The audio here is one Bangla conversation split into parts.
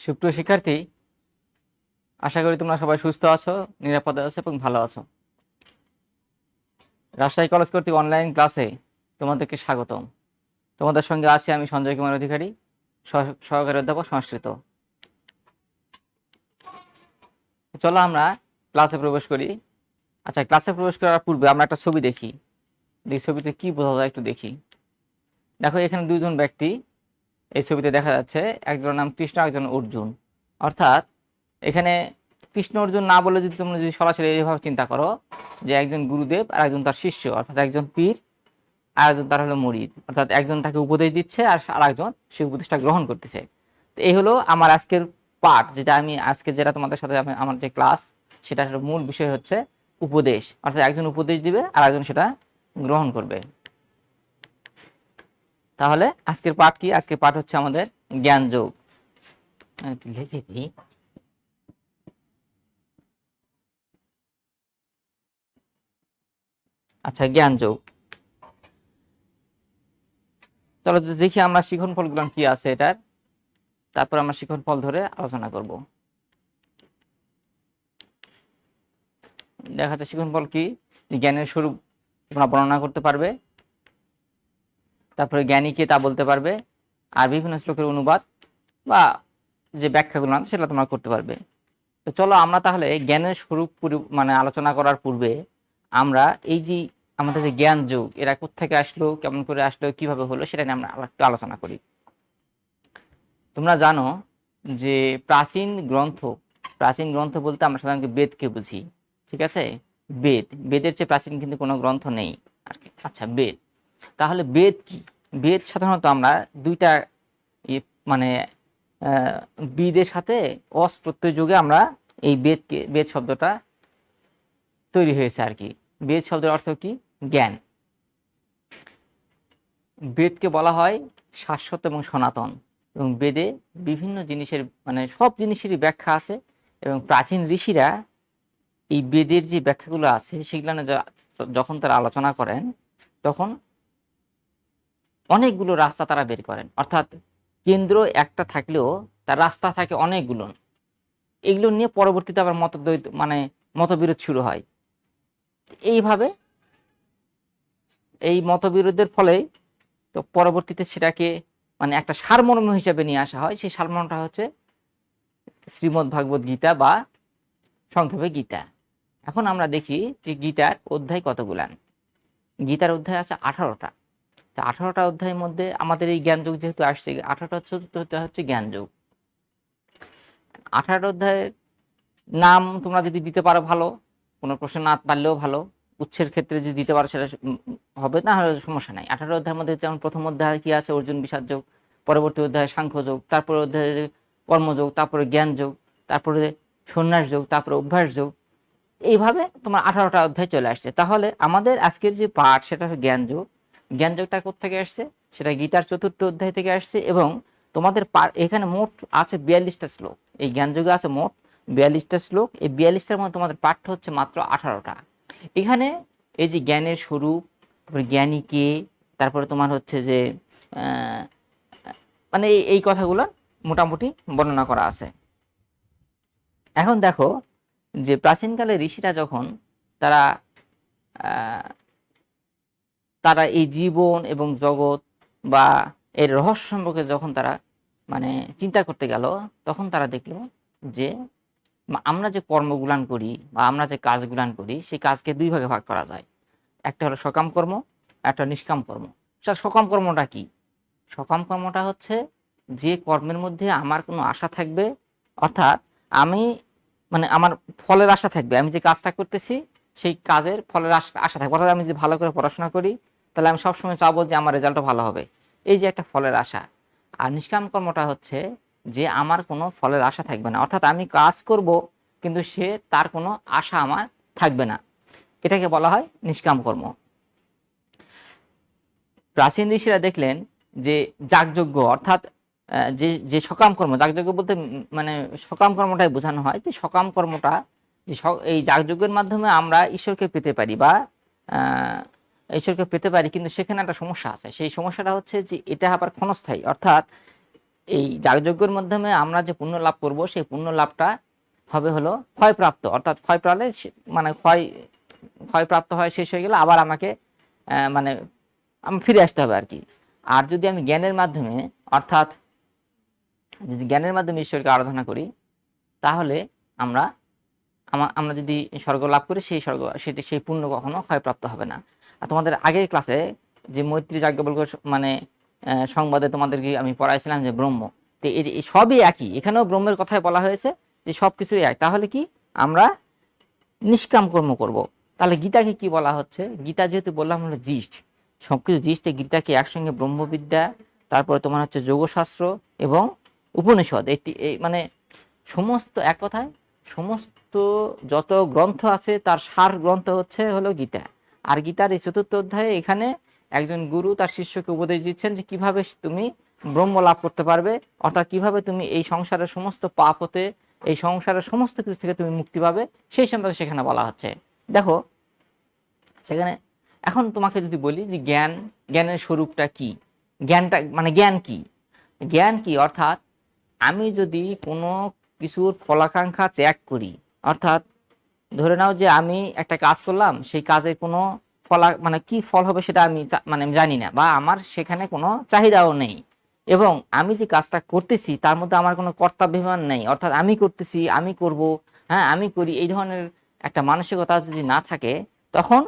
সুপ্রিয় শিক্ষার্থী, আশা করি তোমরা সবাই সুস্থ আছো, নিরাপদে আছো এবং ভালো আছো। রাজশাহী কলেজ কর্তৃক অনলাইন ক্লাসে তোমাদেরকে স্বাগতম। তোমাদের সঙ্গে আছি আমি সঞ্জয় কুমার অধিকারী, সহকারী অধ্যাপক সংস্কৃত। চলো আমরা ক্লাসে প্রবেশ করি। আচ্ছা, ক্লাসে প্রবেশ করার পূর্বে আমরা একটা ছবি দেখি। এই ছবিতে কি বোঝা যায় একটু দেখি। দেখো, এখানে দুইজন ব্যক্তি এই ছবিতে দেখা যাচ্ছে। একজনের নাম কৃষ্ণ, একজন অর্জুন। অর্থাৎ এখানে কৃষ্ণ অর্জুন না বলে যদি তোমরা যদি সরাসরি এইভাবে চিন্তা করো যে একজন গুরুদেব আর একজন তার শিষ্য, অর্থাৎ একজন পীর আর একজন তার হলো মুরিদ, অর্থাৎ একজন তাকে উপদেশ দিচ্ছে আর আরেকজন সেই উপদেশটা গ্রহণ করতেছে। তো এই হলো আমার আজকের পাঠ, যেটা আমি আজকে যেটা তোমাদের সাথে আমার যে ক্লাস, সেটা হলো মূল বিষয় হচ্ছে উপদেশ। অর্থাৎ একজন উপদেশ দিবে আর একজন সেটা গ্রহণ করবে। তাহলে আজকের পাঠ কি? আজকের পাঠ হচ্ছে আমাদের জ্ঞান যোগ। একটু লিখে দিই। আচ্ছা, জ্ঞান যোগ। চলো দেখি আমরা শিখন ফলগুলো কি আছে এটার, তারপর আমরা শিখন ফল ধরে আলোচনা করব। দেখা যাচ্ছে শিখন ফল কি, জ্ঞানের স্বরূপ তোমরা বর্ণনা করতে পারবে, তারপরে জ্ঞানী কে তা বলতে পারবে, আর বিভিন্ন শ্লোকের অনুবাদ বা যে ব্যাখ্যাগুলো আছে সেটা তোমরা করতে পারবে। তো চলো আমরা তাহলে জ্ঞানের স্বরূপ মানে আলোচনা করার পূর্বে আমরা এই যে আমাদের যে জ্ঞান যোগ, এরা কোত্থেকে আসলো, কেমন করে আসলো, কিভাবে হলো, সেটা নিয়ে আমরা একটু আলোচনা করি। তোমরা জানো যে প্রাচীন গ্রন্থ বলতে আমরা সাধারণত বেদকে বুঝি। ঠিক আছে, বেদের চেয়ে প্রাচীন কিন্তু কোনো গ্রন্থ নেই আর কি। আচ্ছা, বেদ, তাহলে বেদ কি? বেদ সাধারণত আমরা দুইটা মানে বিদের সাথে অস প্রত্যয় যুগে আমরা এই বেদ শব্দটা তৈরি হয়েছে আর কি। বেদ শব্দের অর্থ কি? জ্ঞান। বেদকে বলা হয় শাশ্বত এবং সনাতন, এবং বেদে বিভিন্ন জিনিসের মানে সব জিনিসেরই ব্যাখ্যা আছে, এবং প্রাচীন ঋষিরা এই বেদের যে ব্যাখ্যাগুলো আছে সেগুলো যখন তারা আলোচনা করেন তখন অনেকগুলো রাস্তা তারা বের করেন। অর্থাৎ কেন্দ্র একটা থাকলেও তার রাস্তা থাকে অনেকগুলো। এগুলো নিয়ে পরবর্তীতে আবার মতবিরোধ শুরু হয়। এইভাবে এই মতবিরোধের ফলে তো পরবর্তীতে সেটাকে মানে একটা সারমর্ম হিসেবে নিয়ে আসা হয়। সেই সারমর্মটা হচ্ছে শ্রীমদ্ ভাগবত গীতা বা সংক্ষেপে গীতা। এখন আমরা দেখি যে গীতার অধ্যায় কতগুলান। গীতার অধ্যায় আছে 18টা। তা 18টা অধ্যায়ের মধ্যে আমাদের এই জ্ঞানযোগ যেহেতু আসছে, 18টা চতুর্থ অধ্যায় হচ্ছে জ্ঞানযোগ। 18টা অধ্যায়ের নাম তোমরা যদি দিতে পারো ভালো, কোনো প্রশ্ন না পারলেও ভালো। উৎসের ক্ষেত্রে যদি দিতে পারো সেটা হবে, না হলে সমস্যা নাই। 18 অধ্যায়ের মধ্যে যেমন প্রথম অধ্যায় কি আছে? অর্জুন বিষাদ যোগ। পরবর্তী অধ্যায়ে সাংখ্য যোগ, তারপরে অধ্যায়ে কর্মযোগ, তারপরে জ্ঞান যোগ, তারপরে সন্ন্যাস যোগ, তারপরে অভ্যাস যোগ। এইভাবে তোমার 18টা অধ্যায় চলে আসছে। তাহলে আমাদের আজকের যে পাঠ সেটা হচ্ছে জ্ঞান যোগ। জ্ঞান যোগটা কোত্থেকে আসছে? সেটা গীতার 4র্থ অধ্যায় থেকে আসছে, এবং তোমাদের এখানে মোট আছে 42টা শ্লোক। এই জ্ঞান যোগে আছে মোট 42টা শ্লোক। এই 42টার মধ্যে তোমাদের পাঠ্য হচ্ছে মাত্র 18টা। এখানে এই যে জ্ঞানের স্বরূপ, তারপরে জ্ঞানী কে, তারপরে তোমার হচ্ছে যে মানে এই কথাগুলো মোটামুটি বর্ণনা করা আছে। এখন দেখো যে প্রাচীনকালে ঋষিরা যখন তারা তারা এই জীবন এবং জগৎ বা এর রহস্য সম্পর্কে যখন তারা মানে চিন্তা করতে গেল, তখন তারা দেখলো যে আমরা যে কর্মগুলান করি বা আমরা যে কাজগুলান করি সেই কাজকে দুই ভাগে ভাগ করা যায়। একটা হলো সকাম কর্ম, একটা নিষ্কাম কর্ম। সকাম কর্মটা কি? সকাম কর্মটা হচ্ছে যে কর্মের মধ্যে আমার কোনো আশা থাকবে, অর্থাৎ আমি মানে আমার ফলের আশা থাকবে। আমি যে কাজটা করতেছি সেই কাজের ফলের আশা থাকবে। অর্থাৎ আমি যদি ভালো করে পড়াশোনা করি তাহলে আমি সবসময় চাবো যে আমার রেজাল্টটা ভালো হবে, এই যে একটা ফলের আশা। আর নিষ্কাম কর্মটা হচ্ছে যে আমার কোনো ফলের আশা থাকবে না, অর্থাৎ আমি কাজ করব কিন্তু তার কোনো আশা আমার থাকবে না। এটাকে বলা হয় নিষ্কাম কর্ম। প্রাচীন ঋষিরা দেখলেন যে যাগযজ্ঞ, অর্থাৎ যে যে সকাম কর্ম, যাগযজ্ঞ বলতে মানে সকাম কর্মটাই বোঝানো হয়। যে সকাম কর্মটা যে এই যাগযজ্ঞের মাধ্যমে আমরা ঈশ্বরকে পেতে পারি বা ঈশ্বরকে পেতে পারি, কিন্তু সেখানে একটা সমস্যা আছে। সেই সমস্যাটা হচ্ছে যে এটা আবার ক্ষণস্থায়ী। অর্থাৎ এই যাগযজ্ঞের মাধ্যমে আমরা যে পুণ্য লাভ করব, সেই পুণ্য লাভটা হবে হলো ক্ষয়প্রাপ্ত, অর্থাৎ ক্ষয় প্রালে মানে ক্ষয়প্রাপ্ত হয়, শেষ হয়ে গেলে আবার আমাকে মানে আমি ফিরে আসতে হবে আর কি। আর যদি আমি জ্ঞানের মাধ্যমে, অর্থাৎ যদি জ্ঞানের মাধ্যমে ঈশ্বরকে আরাধনা করি, তাহলে আমরা আমরা যদি স্বর্গ লাভ করি, সেই পুণ্য কখনো ক্ষয়প্রাপ্ত হবে না। আর তোমাদের আগের ক্লাসে যে মৈত্রী যাজ্ঞবল্ক্য মানে সংবাদে তোমাদেরকে আমি পড়াইছিলাম যে ব্রহ্ম, তো এই সবই একই, এখানেও ব্রহ্মের কথাই বলা হয়েছে যে সব কিছুই এক। তাহলে কি আমরা নিষ্কাম কর্ম করব। তাহলে গীতাকে কি বলা হচ্ছে? গীতা যেহেতু বললাম হলো জিষ্ট, সবকিছু জিষ্টে গীতাকে একসঙ্গে ব্রহ্মবিদ্যা, তারপরে তোমার হচ্ছে যোগশাস্ত্র এবং উপনিষদ, এই মানে সমস্ত, এক কথায় সমস্ত যত গ্রন্থ আছে তার সার গ্রন্থ হচ্ছে হলো গীতা। আর গীতার এই 4র্থ অধ্যায়ে এখানে একজন গুরু তার শিষ্যকে উপদেশ দিচ্ছেন যে কিভাবে তুমি ব্রহ্ম লাভ করতে পারবে, অর্থাৎ কিভাবে তুমি এই সংসারের সমস্ত পাপ হতে, এই সংসারের সমস্ত কিছু থেকে তুমি মুক্তি পাবে, সেই সম্পর্কে সেখানে বলা হচ্ছে। দেখো সেখানে এখন তোমাকে যদি বলি যে জ্ঞানের স্বরূপটা কি, জ্ঞানটা মানে জ্ঞান কি, জ্ঞান কি অর্থাৎ আমি যদি কোনো কিছুর ফলাকাঙ্ক্ষা ত্যাগ করি, অর্থাৎ ধরে নাও যে আমি একটা কাজ করলাম, সেই কাজে কোনো মানে কি ফল হবে সেটা আমি মানে জানি না, বা আমার সেখানে কোনো চাহিদাও নেই, এবং আমি যে কাজটা করতেছি তার মধ্যে আমার কোনো কর্তব্যাভিমান নেই, অর্থাৎ আমি করতেছি, আমি করব, হ্যাঁ আমি করি, এই ধরনের একটা মানসিকতা যদি না থাকে, তখন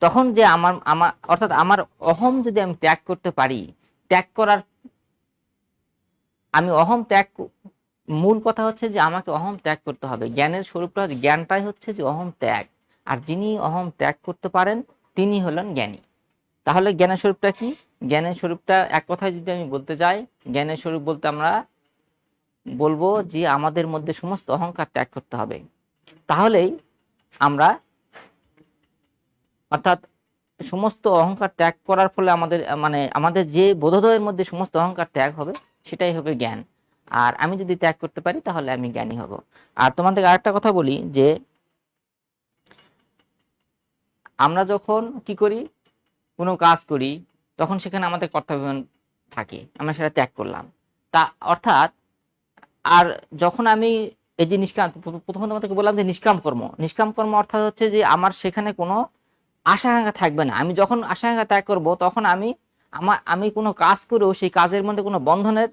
তখন যে আমার আমার অর্থাৎ আমার অহম যদি আমি ত্যাগ করতে পারি, ত্যাগ করার আমি অহম ত্যাগ, মূল কথা হচ্ছে যে আমাকে অহম ত্যাগ করতে হবে। জ্ঞানের স্বরূপটা হচ্ছে, জ্ঞানটাই হচ্ছে যে অহম ত্যাগ, আর যিনি অহম ত্যাগ করতে পারেন তিনি হলেন জ্ঞানী। তাহলে জ্ঞানের স্বরূপটা কি? জ্ঞানের স্বরূপটা এক কথায় যদি আমি বলতে যাই, জ্ঞানের স্বরূপ বলতে আমরা বলবো যে আমাদের মধ্যে সমস্ত অহংকার ত্যাগ করতে হবে। তাহলেই আমরা, অর্থাৎ সমস্ত অহংকার ত্যাগ করার ফলে আমাদের মানে আমাদের যে বোধোদয়ের মধ্যে সমস্ত অহংকার ত্যাগ হবে, সেটাই হবে জ্ঞান। আর আমি যদি ত্যাগ করতে পারি তাহলে আমি জ্ঞানী হব। আর তোমাদের আরেকটা কথা বলি যে আমরা যখন কি করি, কোনো কাজ করি, তখন সেখানে আমাদের কর্তব্য থাকে, আমরা সেটা ত্যাগ করলাম, তা অর্থাৎ আর যখন আমি এই যে নিষ্কাম, প্রথমত তোমাদেরকে বললাম যে নিষ্কাম কর্ম অর্থাৎ হচ্ছে যে আমার সেখানে কোনো আশা-আকাঙ্ক্ষা থাকবে না। আমি যখন আশা-আকাঙ্ক্ষা ত্যাগ করব, তখন আমি কোনো কাজ করেও সেই কাজের মধ্যে কোনো বন্ধনের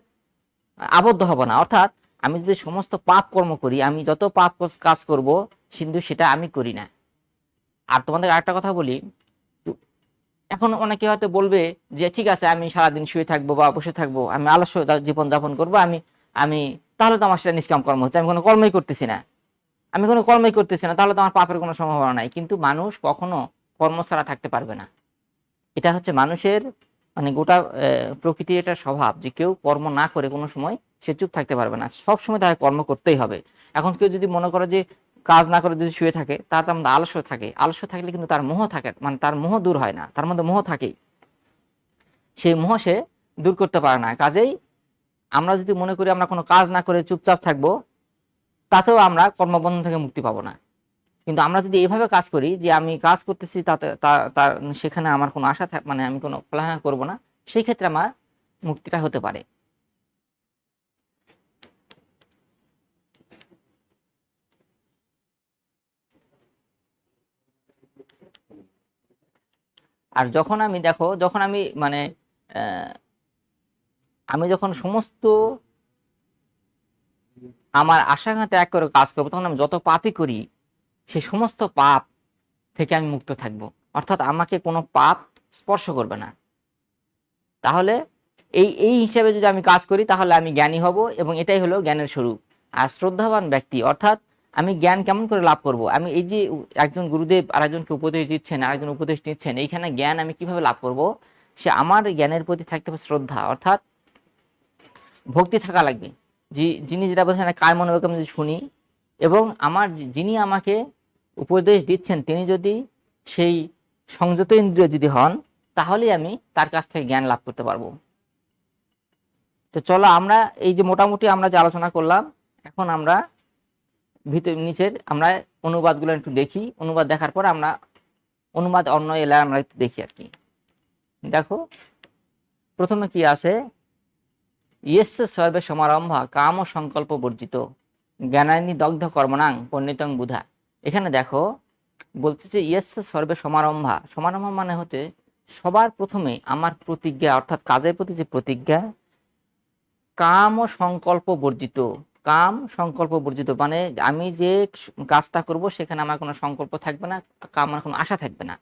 আবদ্ধ হব না। অর্থাৎ আমি যদি সমস্ত পাপ কর্ম করি, আমি যত পাপ কাজ করব, কিন্তু সেটা আমি করি না। আর তোমাদের আরেকটা কথা বলি, এখন অনেকে হয়তো বলবে যে ঠিক আছে আমি সারাদিন শুয়ে থাকবো বা বসে থাকবো, আমি আলস্য জীবন যাপন করবো, আমি আমি তাহলে তো আমার সেটা নিষ্কাম কর্ম হচ্ছে, আমি কোনো কর্মই করতেছি না, তাহলে তো আমার পাপের কোনো সম্ভাবনা নাই। কিন্তু মানুষ কখনো কর্ম ছাড়া থাকতে পারবে না। এটা হচ্ছে মানুষের মানে গোটা প্রকৃতির এটা স্বভাব যে কেউ কর্ম না করে কোনো সময় সে চুপ থাকতে পারবে না, সব সময় তাকে কর্ম করতেই হবে। এখন কেউ যদি মনে করে যে কাজ না করে যদি শুয়ে থাকে, তার মধ্যে আলস্য থাকে, আলস্য থাকলে কিন্তু তার মোহ থাকে, মানে তার মোহ দূর হয় না, তার মধ্যে মোহ থাকেই, সেই মোহ সে দূর করতে পারে না। কাজেই আমরা যদি মনে করি আমরা কোনো কাজ না করে চুপচাপ থাকবো, তাতেও আমরা কর্মবন্ধন থেকে মুক্তি পাবো না। কিন্তু আমরা যদি এভাবে কাজ করি যে আমি কাজ করতেছি, তাতে তার সেখানে আমার কোনো আশা মানে আমি কোনো ফলাহা করব না, সেই ক্ষেত্রে আমার মুক্তিটা হতে পারে। আর যখন আমি দেখো, যখন আমি মানে আমি যখন সমস্ত আমার আশা-আকাঙ্ক্ষা ত্যাগ করে কাজ করবো, তখন আমি যত পাপই করি সেই সমস্ত পাপ থেকে আমি মুক্ত থাকব, অর্থাৎ আমাকে কোনো পাপ স্পর্শ করবে না। তাহলে এই হিসাবে যদি আমি কাজ করি তাহলে আমি জ্ঞানী হব, এবং এটাই হলো জ্ঞানের স্বরূপ। আর শ্রদ্ধাবান ব্যক্তি, অর্থাৎ আমি জ্ঞান কেমন করে লাভ করব, আমি এই যে একজন গুরুদেব আরেকজনকে উপদেশ দিচ্ছেন, আরেকজন উপদেশ নিচ্ছেন, এইখানে জ্ঞান আমি কিভাবে লাভ করব, সে আমার জ্ঞানের প্রতি থাকতে হবে শ্রদ্ধা, অর্থাৎ ভক্তি থাকা লাগবে। যিনি যেটা বলছেন কায় মনোবাক্যে আমি যদি শুনি, এবং আমার যিনি আমাকে উপদেশ দিচ্ছেন তিনি যদি সেই সংযত ইন্দ্রিয় যদি হন, তাহলেই আমি তার কাছ থেকে জ্ঞান লাভ করতে পারবো। তো চলো আমরা এই যে মোটামুটি আমরা যে আলোচনা করলাম, এখন আমরা নিচের আমরা অনুবাদগুলো একটু দেখি, অনুবাদ দেখার পর আমরা অনুবাদ অন্য এলাকায় আমরা একটু দেখি আর কি। দেখো প্রথমে কি আছে, ইয়েস্য সর্বে সমারম্ভা কাম সংকল্প বর্জিত জ্ঞানাগ্নি দগ্ধ কর্মণাং পণ্ডিতং বুধা। এখানে দেখো বলছে যে ইয়েস্য সর্বে সমারম্ভা, সমারম্ভা মানে হচ্ছে সবার প্রথমে আমার প্রতিজ্ঞা, অর্থাৎ কাজের প্রতি যে প্রতিজ্ঞা, কাম ও সংকল্প বর্জিত। কাম সংকল্প বর্জিত মানে আমি যে কাজটা করব সেখানে আমার কোনো সংকল্প থাকবে না, আমার কোনো আশা থাকবে না।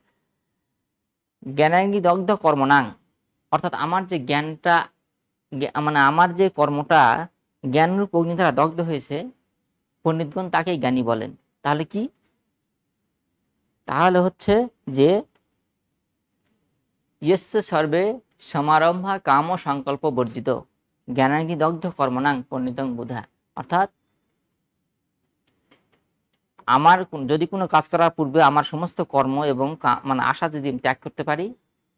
জ্ঞানাগ্নি দগ্ধ কর্মণাং, অর্থাৎ আমার যে জ্ঞানটা, মানে আমার যে কর্মটা জ্ঞানরূপ অগ্নি দ্বারা দগ্ধ হয়েছে, পণ্ডিতগণ তাকেই জ্ঞানী বলেন। তাহলে কি? তাহলে হচ্ছে যে ইয়স্য সর্বে সমারম্ভা কাম ও সংকল্প বর্জিত জ্ঞানাগ্নি দগ্ধ কর্মণাং পণ্ডিতং বুধা। অর্থাৎ আমার যদি কোনো কাজ করার পূর্বে আমার সমস্ত কর্ম এবং মানে আশা যদি আমি ত্যাগ করতে পারি,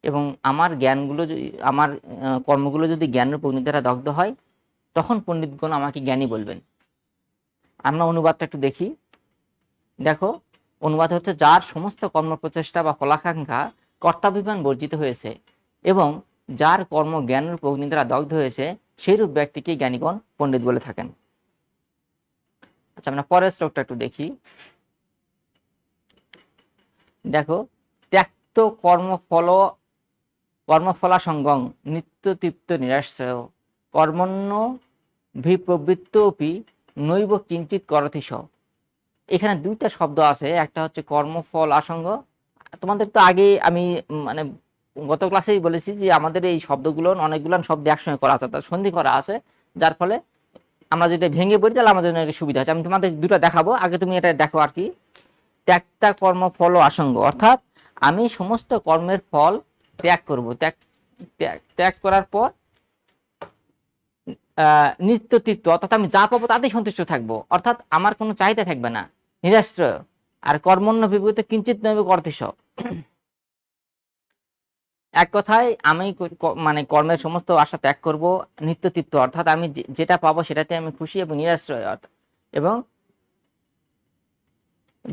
এবং আমার জ্ঞানগুলো যদি, আমার কর্মগুলো যদি জ্ঞানের অগ্নি দ্বারা দগ্ধ হয়, তখন পণ্ডিতগণ আমাকে জ্ঞানী বলবেন। আমরা অনুবাদটা একটু দেখি। দেখো, অনুবাদ হচ্ছে যার সমস্ত কর্ম প্রচেষ্টা বা ফলাকাঙ্ক্ষা কর্তাভিমান বর্জিত হয়েছে এবং যার কর্ম জ্ঞানরূপ অগ্নি দ্বারা দগ্ধ হয়েছে, সেইরূপ ব্যক্তিকে জ্ঞানীগণ পণ্ডিত বলে থাকেন। আচ্ছা, আমরা পরের শ্লোকটা একটু দেখি। দেখো, ত্যক্ত কর্মফলাসঙ্গং নিত্যতৃপ্ত নিরাশ্রয় কর্মণ্য ভিপ্রবৃত্তপি নৈব কিঞ্চিত করতি স। এখানে দুইটা শব্দ আছে, একটা হচ্ছে কর্মফল আসঙ্গ। তোমাদের তো আগে আমি মানে গত ক্লাসেই বলেছি যে আমাদের এই শব্দগুলো অনেকগুলো শব্দ একসঙ্গে করা আছে, তার সন্ধি করা আছে, যার ফলে আমরা যদি ভেঙে পড়ি তাহলে আমাদের জন্য একটা সুবিধা আছে। আমি তোমাদের দুটো দেখাবো, আগে তুমি এটা দেখো আর কি। ত্যাগটা কর্মফল আসঙ্গ, অর্থাৎ আমি সমস্ত কর্মের ফল ত্যাগ করব, ত্যাগ করার পর নিত্যতৃপ্ত, অর্থাৎ আমি যা পাবো তাতেই সন্তুষ্ট থাকবো, অর্থাৎ আমার কোনো চাহিদা থাকবে না, নিরাশ্রয়। আর কর্মণ্য বিপরীতে কিঞ্চিত নৈব করতিস। এক কথায় আমি মানে কর্মের সমস্ত আশা ত্যাগ করব, নিত্যতৃপ্ত, অর্থাৎ আমি যেটা পাবো সেটাতে আমি খুশি এবং নিরাশ্রয়, এবং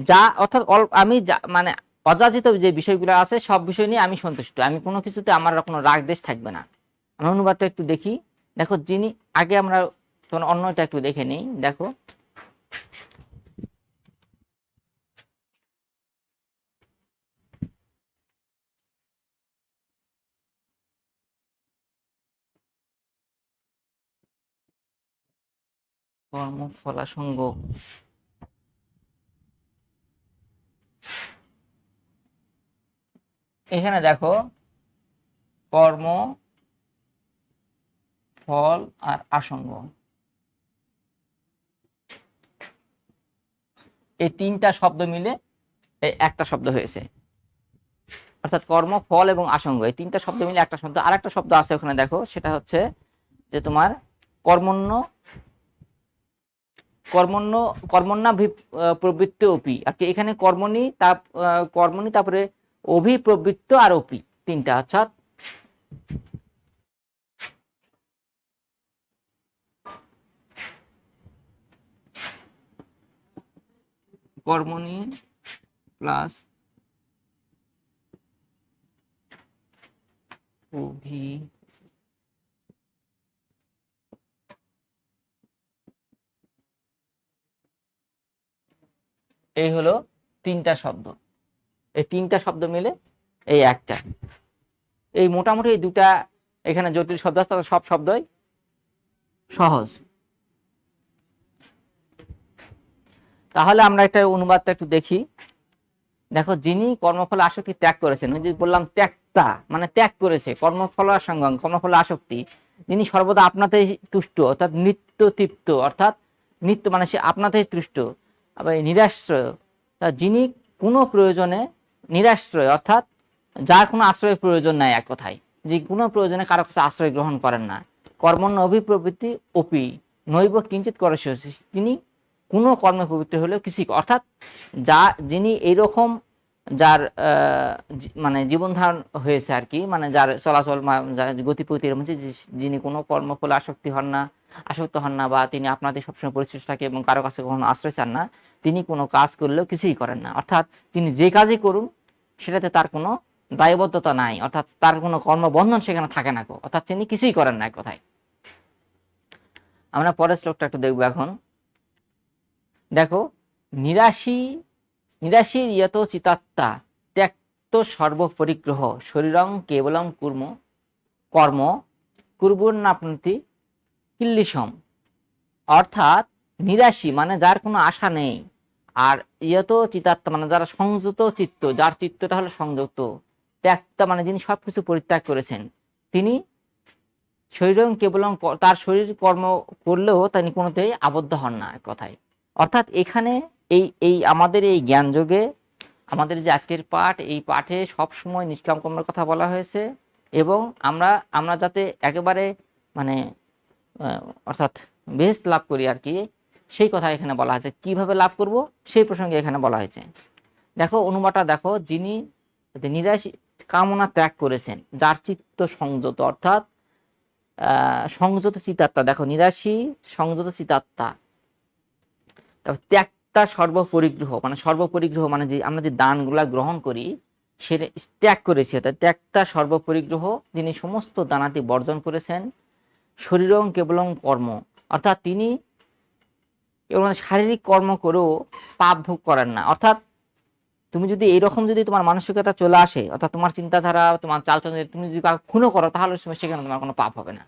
যা অর্থাৎ আমি মানে অযাচিত যে বিষয়গুলো আছে সব বিষয় নিয়ে আমি সন্তুষ্ট, আমি কোনো কিছুতে আমার কোনো রাগ দেশ থাকবে না। আমি অনুবাদটা একটু দেখি। দেখো, যিনি, আগে আমরা তোমার অন্যটা একটু দেখে নিই। দেখো, কর্মফলাসঙ্গ, এখানে দেখো কর্ম ফল আর আসঙ্গ, এই তিনটা শব্দ মিলে এই একটা শব্দ হয়েছে, অর্থাৎ কর্ম ফল এবং আসঙ্গ এই তিনটা শব্দ মিলে একটা শব্দ। আর একটা শব্দ আছে ওখানে, দেখো, সেটা হচ্ছে যে তোমার কর্মণ্য কর্মণ্যা প্রবৃত্ত অপি। আর কি, এখানে কর্মণি তারপরে অভিপ্রবৃত্ত আর অপি, তিনটা, অর্থাৎ কর্মণি প্লাস এই হলো তিনটা শব্দ, এই তিনটা শব্দ মিলে এই একটা, এই মোটামুটি এই দুটা এখানে জটিল শব্দ আছে, সব শব্দই সহজ। তাহলে আমরা একটা অনুবাদটা একটু দেখি। দেখো, যিনি কর্মফল আসক্তি ত্যাগ করেছেন, ওই যে বললাম ত্যাগতা মানে ত্যাগ করেছে, কর্মফল সঙ্গ কর্মফল আসক্তি, যিনি সর্বদা আপনাতেই তুষ্ট, অর্থাৎ নিত্য তৃপ্ত, অর্থাৎ নিত্য মানে সে আপনাতেই তুষ্ট, আবার নিরাশ্রয়, যিনি কোনো প্রয়োজনে নিরাশ্রয়, অর্থাৎ যার কোনো আশ্রয়ের প্রয়োজন নাই, এক কথায় যে কোনো প্রয়োজনে কারো কাছে আশ্রয় গ্রহণ করেন না। কর্মণ্য অভিপ্রবৃত্তি অপি নৈব কিঞ্চিত করে, তিনি কোনো কর্মে প্রবৃত্তি হলেও কিছুই, অর্থাৎ যিনি এইরকম যার মানে জীবন ধারণ হয়েছে আর কি, মানে যার চলাচল গতিপতি এরকম, যিনি কোনো কর্মফলে আসক্ত হন না, বা তিনি আপনাদের সবসময় পরিচিত থাকে এবং কারো কাছে কখনো আশ্রয় চান না, তিনি কোনো কাজ করলেও কিছুই করেন না, অর্থাৎ তিনি যে কাজই করুন সেটাতে তার কোনো দায়বদ্ধতা নাই, অর্থাৎ তার কোনো কর্মবন্ধন সেখানে থাকে না, অর্থাৎ তিনি কিছুই করেন না, এক কথায়। আমরা পরের শ্লোকটা একটু দেখবো এখন। দেখো, নিরাশী নিরাশীর ইয়ত চিতাত্তা ত্যক্ত সর্বপরিগ্রহ শরীরং কেবলম কর্ম কুর্বন্নাপ্নতি কিল্লিশম। অর্থাৎ নিরাশী মানে যার কোনো আশা নেই, আর ইয়ত চিতাত্মা মানে যারা সংযত চিত্ত, যার চিত্তটা হলো সংযত, ত্যাক্তা মানে যিনি সবকিছু পরিত্যাগ করেছেন, তিনি শরীরং কেবলম তার শরীর কর্ম করলেও তিনি কোনোতেই আবদ্ধ হন না, এক কথায়। অর্থাৎ এখানে এই এই আমাদের এই জ্ঞান যোগে আমাদের যে আজকের পাঠ, এই পাঠে সবসময় নিষ্কাম কর্মের কথা বলা হয়েছে, এবং আমরা যাতে একেবারে মানে অর্থাৎ বেহেশত লাভ করি আর কি, সেই কথা এখানে বলা হয়েছে। কিভাবে লাভ করব সেই প্রসঙ্গে এখানে বলা হয়েছে। দেখো অনুবাদটা দেখো, যিনি নিরাশী কামনা ত্যাগ করেছেন, যার চিত্ত সংযত, অর্থাৎ সংযত চিতাত্মা। দেখো, নিরাশী সংযত চিতাত্মা, তারপর ত্যাগটা সর্বপরিগ্রহ মানে সর্বপরিগ্রহ মানে যে আমরা যে দানগুলা গ্রহণ করি সেটা ত্যাগ করেছি, অর্থাৎ ত্যাগটা সর্বপরিগ্রহ, যিনি সমস্ত দানাতি বর্জন করেছেন। শরীরং কেবলং কর্ম, অর্থাৎ তিনি কেবল শারীরিক কর্ম করেও পাপ ভোগ করেন না। অর্থাৎ তুমি যদি এইরকম যদি তোমার মানসিকতা চলে আসে, অর্থাৎ তোমার চিন্তাধারা, তোমার চালচলন, তুমি যদি কাউকে খুনও করো তাহলে সেখানে তোমার কোনো পাপ হবে না।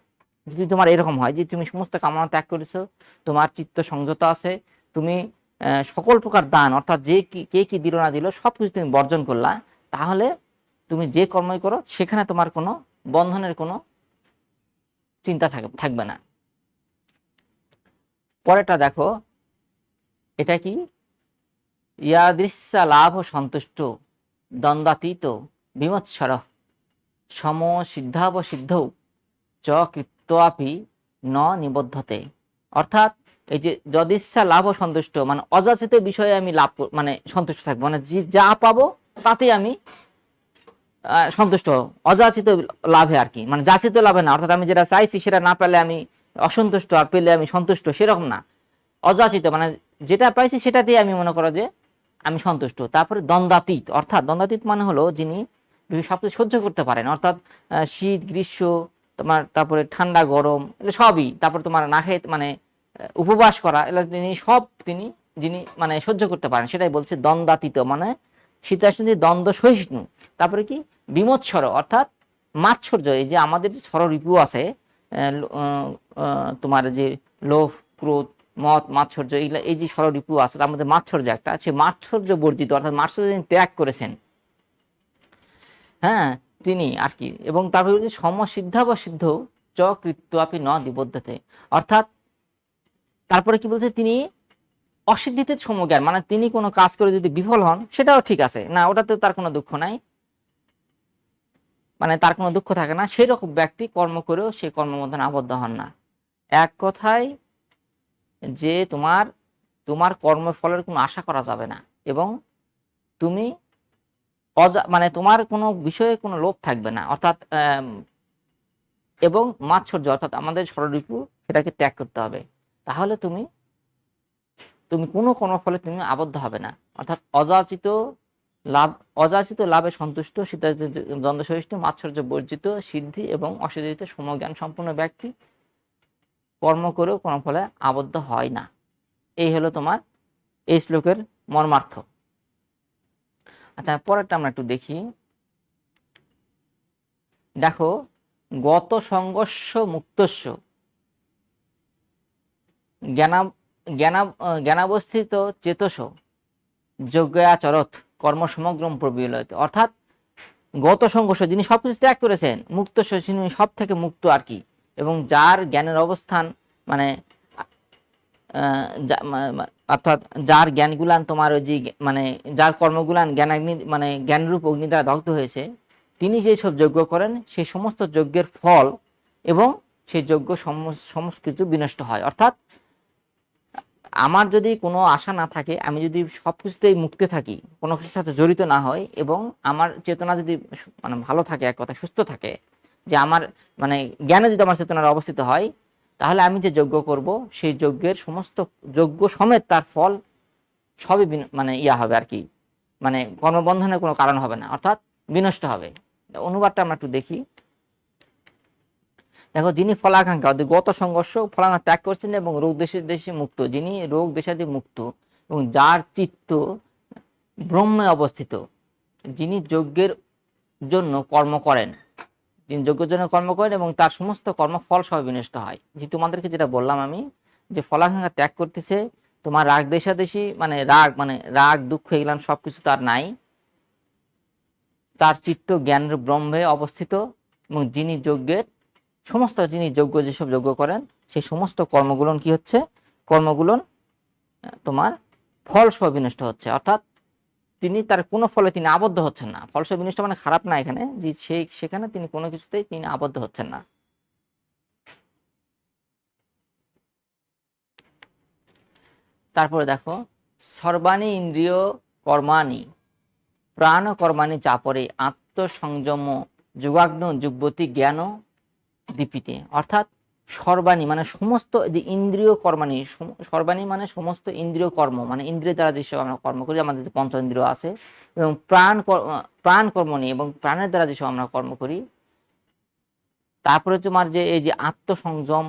যদি তোমার এরকম হয় যে তুমি সমস্ত কামনা ত্যাগ করেছো, তোমার চিত্ত সংযত আছে, তুমি সকল প্রকার দান, অর্থাৎ যে কে কি দিল না দিল সব কিছু তুমি বর্জন করলা, তাহলে তুমি যে কর্মই করো সেখানে তোমার কোনো বন্ধনের কোনো চিন্তা থাকবে না। পরেরটা দেখো, এটা কি? ইয়াদৃশ্যা লাভ সন্তুষ্ট দ্বন্দ্বাতীত বিমৎসর সম সিদ্ধাবসিদ্ধৌ চ কৃত্বাপি ন নিবদ্ধতে। অর্থাৎ এই যে যদিচ্ছা লাভ সন্তুষ্ট মানে অযাচিত বিষয়ে আমি মানে সন্তুষ্ট থাকবো, মানে যা পাবো তাতে আমি সন্তুষ্ট, অযাচিত লাভে আর কি, মানে যাচিত লাভে না। অর্থাৎ আমি যেটা চাইছি সেটা না পেলে আমি অসন্তুষ্ট, আর পেলে আমি সন্তুষ্ট, সেরকম না। অযাচিত মানে যেটা পাইছি সেটাতেই আমি মনে করো যে আমি সন্তুষ্ট। তারপরে দ্বন্দ্বাতীত, অর্থাৎ দ্বন্দ্বাতীত মানে হলো যিনি সবকিছু সহ্য করতে পারেন, অর্থাৎ শীত গ্রীষ্ম, তোমার তারপরে ঠান্ডা গরম, এগুলো সবই, তারপরে তোমার না খেয়ে মানে উপবাস করা, এগুলো তিনি যিনি মানে সহ্য করতে পারেন, সেটাই বলছে দ্বন্দ্বাতীত মানে শীতাশীত দ্বন্দ্ব সহিষ্ণু। তারপরে কি? বিমৎসর, অর্থাৎ মাৎসর্য, এই যে আমাদের ষড়রিপু আছে, তোমার যে লোভ ক্রোধ মত মাৎসর্য, এই যে ষড়রিপু আছে তার মধ্যে মাৎসর্য একটা, সে মাৎসর্য বর্জিত, অর্থাৎ মাৎসর্য তিনি ত্যাগ করেছেন, হ্যাঁ তিনি আর কি। এবং তারপরে সমসিদ্ধাবসিদ্ধ চ কৃত্বাপি ন নিবদ্ধতে, অর্থাৎ তারপরে কি বলছে, তিনি অসিদ্ধিতে সমজ্ঞান, মানে তিনি কোনো কাজ করে যদি বিফল হন সেটাও ঠিক আছে না, ওটাতে তার কোনো দুঃখ নাই, মানে তার কোনো দুঃখ থাকে না, সেই রকম ব্যক্তি কর্ম করেও সে কর্মবন্ধনে আবদ্ধ হন না। এক কথায় যে তোমার কর্মফলের কোনো আশা করা যাবে না, এবং তুমি মানে তোমার কোনো বিষয়ে কোনো লোভ থাকবে না, অর্থাৎ এবং মাৎসর্য অর্থাৎ আমাদের ষড়রিপু সেটাকে ত্যাগ করতে হবে, তাহলে তুমি কোনো কর্মফলে তুমি আবদ্ধ হবে না। অর্থাৎ অযাচিত লাভে সন্তুষ্ট, দ্বন্দ্ব সহিষ্ণু, মাৎসর্য বর্জিত, সিদ্ধি এবং অসিদ্ধিত সমজ্ঞান সম্পন্ন ব্যক্তি কর্ম করেও কর্মফলে আবদ্ধ হয় না। এই হলো তোমার এই শ্লোকের মর্মার্থ। আচ্ছা, পরেরটা আমরা একটু দেখি। দেখো, গত সংঘর্ষ মুক্তস্য জ্ঞানাবস্থিত চেতস যজ্ঞাচরত কর্মসমগ্রম প্রবিলয়ত। অর্থাৎ গত সংঘর্ষ, যিনি সবকিছু ত্যাগ করেছেন, মুক্ত যিনি সব থেকে মুক্ত আর কি, এবং যার জ্ঞানের অবস্থান মানে অর্থাৎ যার জ্ঞানগুলান তোমার ওই যে মানে যার কর্মগুলান মানে জ্ঞানরূপ অগ্নি দ্বারা দগ্ধ হয়েছে, তিনি যে সব যজ্ঞ করেন সেই সমস্ত যজ্ঞের ফল এবং সেই যজ্ঞ সমস্ত কিছু বিনষ্ট হয়। অর্থাৎ আমার যদি কোনো আশা না থাকে, আমি যদি সব কিছুতেই মুক্তি থাকি, কোনো কিছুর সাথে জড়িত না হয়, এবং আমার চেতনা যদি মানে ভালো থাকে, এক কথা সুস্থ থাকে, যে আমার মানে জ্ঞানে যদি আমার চেতনার অবস্থিত হয়, তাহলে আমি যে যজ্ঞ করব সেই যজ্ঞের সমস্ত যজ্ঞ সমেত তার ফল সবই মানে হবে আর কি, মানে কর্মবন্ধনের কোনো কারণ হবে না, অর্থাৎ বিনষ্ট হবে। অনুবাদটা আমরা একটু দেখি। দেখো, যিনি ফলাকাঙ্ক্ষা গত সংঘর্ষ ফলাকাঙ্ক্ষা ত্যাগ করছেন এবং রোগ দেশে মুক্ত, যিনি রোগ দেশাদি মুক্ত এবং যার চিত্ত ব্রহ্মে অবস্থিত, যিনি যজ্ঞের জন্য কর্ম করেন, যিনি যজ্ঞের জন্য কর্ম করেন এবং তার সমস্ত কর্ম ফল সহ বিনষ্ট হয়। যে তোমাদেরকে যেটা বললাম আমি, যে ফলাকাঙ্ক্ষা ত্যাগ করতেছে, তোমার রাগ দেশাদেশি মানে রাগ দুঃখ এগুলাম সবকিছু তার নাই, তার চিত্ত জ্ঞানের ব্রহ্মে অবস্থিত এবং যিনি যজ্ঞ যেসব যজ্ঞ করেন সেই সমস্ত কর্মগুলোন কি হচ্ছে, কর্মগুলোন তোমার ফল সহ বিনষ্ট হচ্ছে। অর্থাৎ তিনি তার কোনো ফলে তিনি আবদ্ধ হচ্ছেন না। ফল সহ বিনষ্ট মানে খারাপ না, এখানে যে সেখানে তিনি কোনো কিছুতেই তিনি আবদ্ধ হচ্ছেন না। তারপরে দেখো, সর্বাণী ইন্দ্রিয় কর্মাণি প্রাণ কর্মাণি চাপরে আত্মসংযম যুগাগ্ন যুগবতী জ্ঞান দীপিতে। অর্থাৎ সর্বাণী মানে সমস্ত যে ইন্দ্রিয় কর্মাণী, সর্বাণী মানে সমস্ত ইন্দ্রিয় কর্ম, মানে ইন্দ্রিয় দ্বারা যেসব আমরা কর্ম করি, আমাদের যে পঞ্চ ইন্দ্রিয় আছে, এবং প্রাণ কর্মণী এবং প্রাণের দ্বারা যেসব আমরা কর্ম করি। তারপরে তোমার যে এই যে আত্মসংযম,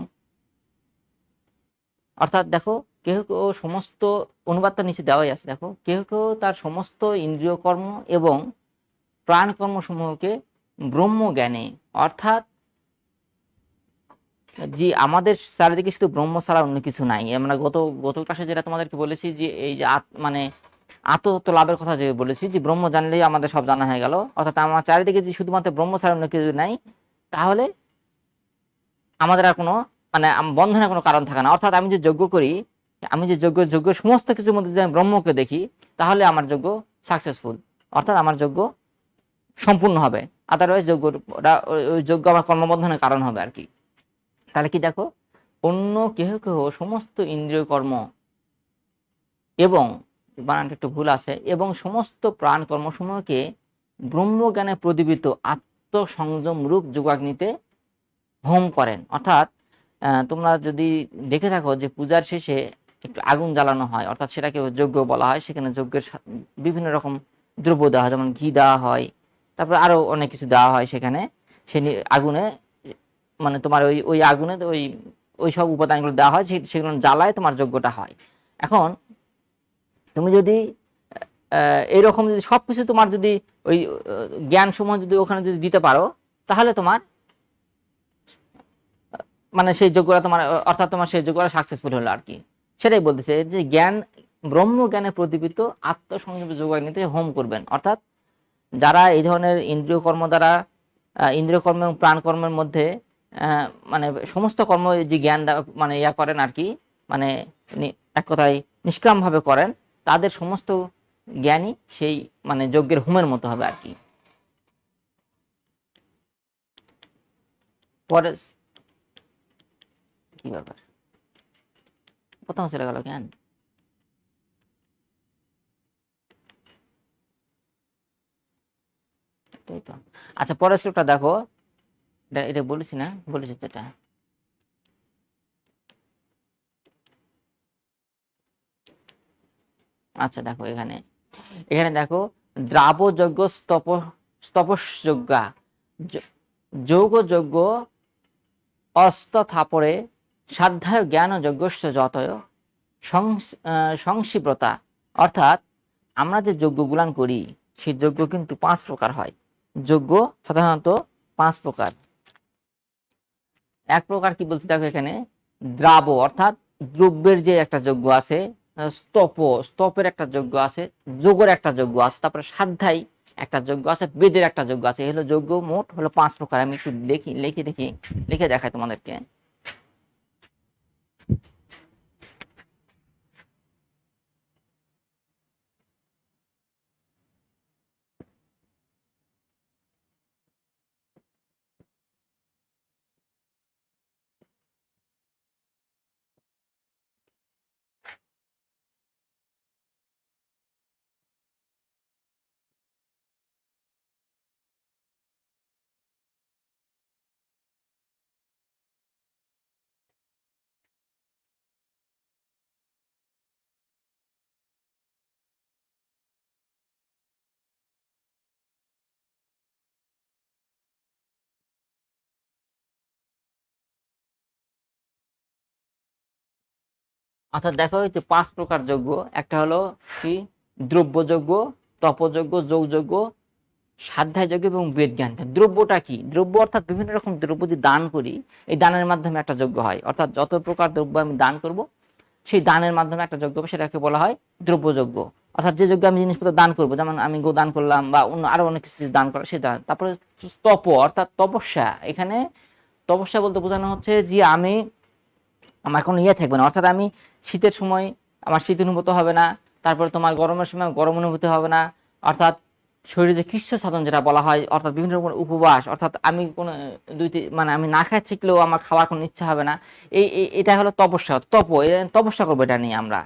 অর্থাৎ দেখো কেউ কেউ সমস্ত, অনুবাদটা নিচে দেওয়াই আছে, দেখো কেউ কেউ তার সমস্ত ইন্দ্রিয় কর্ম এবং প্রাণ কর্মসমূহকে ব্রহ্ম জ্ঞানে, অর্থাৎ যে আমাদের চারিদিকে শুধু ব্রহ্ম ছাড়া অন্য কিছু নাই। আমরা গত ক্লাসে যেটা তোমাদেরকে বলেছি যে এই যে মানে আত্মতত্ত্ব লাভের কথা যে বলেছি, যে ব্রহ্ম জানলেই আমাদের সব জানা হয়ে গেল, অর্থাৎ আমার চারিদিকে যে শুধুমাত্র ব্রহ্ম ছাড়া অন্য কিছু নাই, তাহলে আমাদের আর কোনো মানে বন্ধনের কোনো কারণ থাকে না। অর্থাৎ আমি যে যজ্ঞ করি, আমি যে যজ্ঞ সমস্ত কিছুর মধ্যে যদি আমি ব্রহ্মকে দেখি, তাহলে আমার যজ্ঞ সাকসেসফুল, অর্থাৎ আমার যজ্ঞ সম্পূর্ণ হবে। আদারওয়াইজ ওই যজ্ঞ আমার কর্মবন্ধনের কারণ হবে আর কি। তাহলে কি দেখো, অন্য কেহ সমস্ত ইন্দ্রিয় কর্ম এবং, বানানটা একটু ভুল আছে, এবং সমস্ত প্রাণ কর্মসমূহকে ব্রহ্মজ্ঞানে প্রদীপিত আত্মসংযম রূপ যোগাগ্নিতে হোম করেন। অর্থাৎ তোমরা যদি দেখে থাকো যে পূজার শেষে একটু আগুন জ্বালানো হয়, অর্থাৎ সেটাকে যজ্ঞ বলা হয়। সেখানে যজ্ঞের বিভিন্ন রকম দ্রব্য দেওয়া হয়, যেমন ঘি দেওয়া হয়, তারপরে আরো অনেক কিছু দেওয়া হয় সেখানে। সে আগুনে মানে তোমার ওই আগুনে ওই সব উপাদানগুলো দেওয়া হয়, সেগুলো জ্বালায় তোমার যজ্ঞটা হয়। এখন তুমি যদি এইরকম যদি সবকিছু তোমার যদি ওই জ্ঞান সমূহ যদি ওখানে যদি দিতে পারো, তাহলে তোমার মানে সেই যজ্ঞটা তোমার, অর্থাৎ তোমার সেই যজ্ঞটা সাকসেসফুল হলো আর কি। সেটাই বলতেছে যে জ্ঞান, ব্রহ্ম জ্ঞানে প্রদীপিত আত্মসংযম যোগাগ্নিতে হোম করবেন। অর্থাৎ যারা এই ধরনের ইন্দ্রিয় কর্ম দ্বারা, ইন্দ্রিয় কর্ম এবং প্রাণ কর্মের মধ্যে মানে সমস্ত কর্ম যে জ্ঞান মানে ইয়া করেন আর কি, মানে এক কথায় নিষ্কামভাবে করেন, তাদের সমস্ত জ্ঞানই সেই মানে যজ্ঞের হোমের মতো হবে আর কি। পরে কি ব্যাপার, কোথাও চলে গেল জ্ঞান? তাই তো। আচ্ছা, পরের শ্লোকটা দেখো, এটা বলেছি না, বলেছি তো এটা। আচ্ছা দেখো, এখানে দেখো, দ্রাবযজ্ঞ স্তপস্যজ্ঞা যৌগযজ্ঞ অস্তথাপরে সাধ্যায় জ্ঞান যজ্ঞস্য যতয় সংশিব্রতা। অর্থাৎ আমরা যে যজ্ঞগুলান করি, সেই যজ্ঞ কিন্তু 5 প্রকার হয়। যজ্ঞ সাধারণত 5 প্রকার। এক প্রকার কি বলছি দেখো এখানে, দ্রাব অর্থাৎ দ্রব্যের যে একটা যজ্ঞ আছে, স্তপের একটা যজ্ঞ আছে, যোগের একটা যজ্ঞ আছে, তারপরে সাধ্যায় একটা যজ্ঞ আছে, বেদের একটা যজ্ঞ আছে। এই হলো যজ্ঞ, মোট হলো 5 প্রকার। আমি একটু লিখে দেখাই তোমাদেরকে। অর্থাৎ দেখো এই যে 5 প্রকার যজ্ঞ, একটা হলো কি দ্রব্যযজ্ঞ, তপযজ্ঞ, যোগযজ্ঞ, স্বাধ্যায় যজ্ঞ এবং বেদ জ্ঞান। দ্রব্যটা কি? দ্রব্য অর্থাৎ বিভিন্ন রকম দ্রব্য যদি দান করি, এই দানের মাধ্যমে একটা যজ্ঞ হয়। অর্থাৎ যত প্রকার দ্রব্য আমি দান করব, সেই দানের মাধ্যমে একটা যজ্ঞ হবে, সেটাকে বলা হয় দ্রব্যযজ্ঞ। অর্থাৎ যে যজ্ঞে আমি জিনিসপত্র দান করবো, যেমন আমি গো দান করলাম বা অন্য আরো অনেক কিছু দান করা, সেই দান। তারপরে তপ অর্থাৎ তপস্যা। এখানে তপস্যা বলতে বোঝানো হচ্ছে যে আমার কোনো ইয়ে থাকবে না, অর্থাৎ আমি শীতের সময় আমার শীত অনুভূত হবে না, তারপরে তোমার গরমের সময় গরম অনুভূতি হবে না, অর্থাৎ শরীরে কৃচ্ছ সাধন যেটা বলা হয়, অর্থাৎ বিভিন্ন রকম উপবাস, অর্থাৎ আমি কোনো মানে আমি না খাই থাকলেও আমার খাওয়ার কোনো ইচ্ছা হবে না। এটা হলো তপস্যা, তপস্যা করবো এটা নিয়ে আমরা।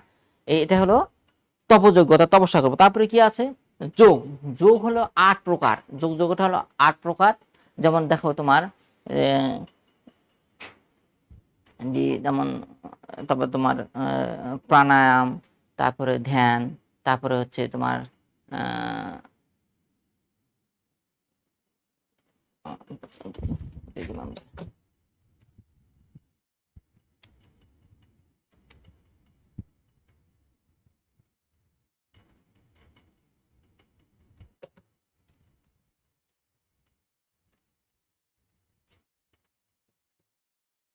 এটা হলো তপযোগ্য, অর্থাৎ তপস্যা করবো। তারপরে কি আছে? যোগ। যোগ হলো 8 প্রকার। যোগটা হলো 8 প্রকার। যেমন দেখো তোমার যেমন তারপর তোমার প্রাণায়াম, তারপরে ধ্যান, তারপরে হচ্ছে তোমার দেখলাম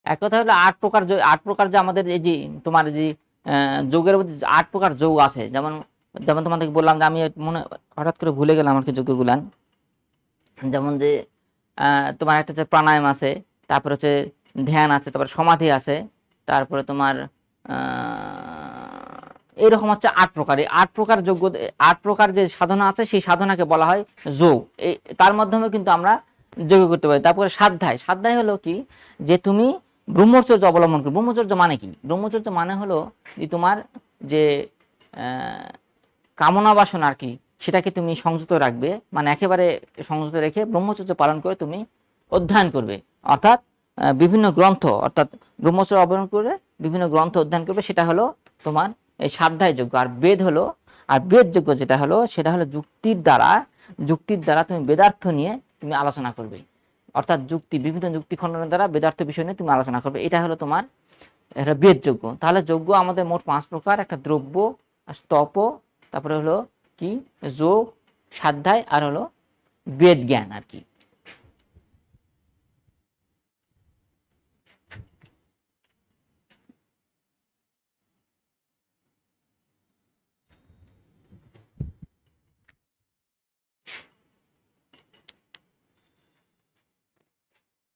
এক কথা হলো 8 প্রকার 8 প্রকার যে আমাদের এই যে তোমার যে যোগের মধ্যে 8 প্রকার যোগ আছে। যেমন যেমন তোমাদেরকে বললাম যে আমি মনে হঠাৎ করে ভুলে গেলাম আর কি যোগ্যগুলান। যেমন যে তোমার একটা হচ্ছে প্রাণায়াম আছে, তারপর হচ্ছে ধ্যান আছে, তারপর সমাধি আছে, তারপরে তোমার এইরকম হচ্ছে 8 প্রকার। এই 8 প্রকার যোগ্য, 8 প্রকার যে সাধনা আছে, সেই সাধনাকে বলা হয় যোগ। তার মাধ্যমে কিন্তু আমরা যোগ্য করতে পারি। তারপরে স্বাধ্যায়। স্বাধ্যায় হলো কি, যে তুমি ব্রহ্মচর্য অবলম্বন করো। ব্রহ্মচর্য মানে কি? ব্রহ্মচর্য মানে হলো যে তোমার যে কামনা বাসনা আর কি, সেটাকে তুমি সংযত রাখবে, মানে একেবারে সংযত রেখে ব্রহ্মচর্য পালন করে তুমি অধ্যয়ন করবে। অর্থাৎ বিভিন্ন গ্রন্থ, অর্থাৎ ব্রহ্মচর্য অবলম্বন করে বিভিন্ন গ্রন্থ অধ্যয়ন করবে। সেটা হলো তোমার এই স্বাধ্যায় যজ্ঞ। আর বেদ হলো, আর বেদ যজ্ঞ যেটা হলো, সেটা হলো যুক্তির দ্বারা তুমি বেদার্থ নিয়ে তুমি আলোচনা করবে। অর্থাৎ বিভিন্ন যুক্তি খণ্ডনের দ্বারা বেদার্থ বিষয় নিয়ে তুমি আলোচনা করবে। এটা হলো তোমার এটা বেদ যজ্ঞ। তাহলে যজ্ঞ আমাদের মোট 5 প্রকার। একটা দ্রব্য, স্তপ, তারপরে হলো কি যোগ, স্বাধ্যায়, আর হলো বেদ জ্ঞান আর কি।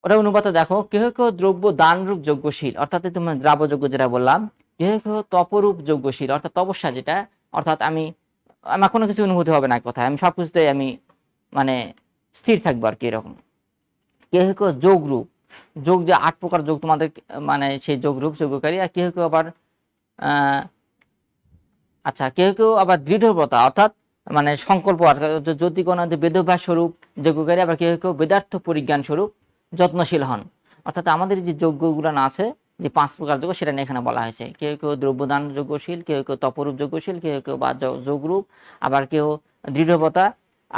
ওটা অনুপাত দেখো, কেহ কেহ দ্রব্য দান রূপ যজ্ঞশীল, অর্থাৎ তোমার দ্রাব্য যজ্ঞ যেটা বললাম। কেহ কেহ তপরূপ যজ্ঞশীল, অর্থাৎ তপস্যা যেটা, অর্থাৎ আমার কোনো কিছু অনুভূতি হবে না, এক কথায় আমি সবকিছুতে আমি মানে স্থির থাকবো আর কি, এরকম। কেহ কেহ যোগ রূপ, যোগ যে 8 প্রকার যোগ তোমাদের, মানে সেই যোগ রূপ যজ্ঞকারী। আর কেহ কেউ আবার আচ্ছা, কেউ কেউ আবার দৃঢ়ব্রতা, অর্থাৎ মানে সংকল্প, অর্থাৎ যদি কোনো বেদভ্যাস স্বরূপ যজ্ঞকারী। আবার কেউ কেউ বেদার্থ পরিজ্ঞান স্বরূপ যত্নশীল হন। অর্থাৎ আমাদের যে যজ্ঞগুলো আছে, যে 5 প্রকার যজ্ঞ, সেটা নিয়ে এখানে বলা হয়েছে। কেউ কেউ দ্রব্যদান যজ্ঞশীল, কেউ কেউ তপরূপ যজ্ঞশীল, কেউ কেউ বা যোগরূপ, আবার কেউ দৃঢ়ব্রতা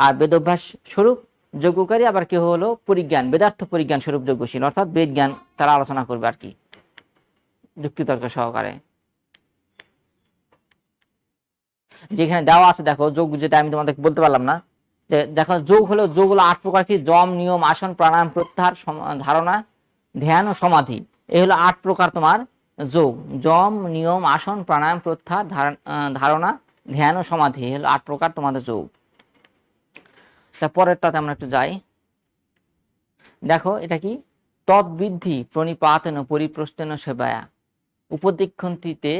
আর বেদভ্যাস স্বরূপ যজ্ঞকারী, আবার কেউ হলো পরিজ্ঞান, বেদার্থ পরিজ্ঞান স্বরূপ যজ্ঞশীল, অর্থাৎ বেদ জ্ঞান তারা আলোচনা করবে আর কি, যুক্তিতর্ক সহকারে। যেখানে দেওয়া আছে দেখো যোগ, যেটা আমি তোমাদের বলতে পারলাম না, যে দেখো যোগ হলো 8 প্রকার কি, যম, নিয়ম, আসন, প্রাণায়াম, প্রত্যাহার, ধারণা, ধ্যান ও সমাধি। এই হলো 8 প্রকার তোমার যোগ। যম, নিয়ম, আসন, প্রাণায়াম, প্রত্যাহার, ধারণা, ধ্যান ও সমাধি, এই হলো 8 প্রকার তোমাদের যোগ। তা পরেরটাতে আমরা একটু যাই। দেখো এটা কি, তদ্বিদ্ধি প্রণিপাতেন পরিপ্রশ্নেন সেবায়া উপদীক্ষন্তিতে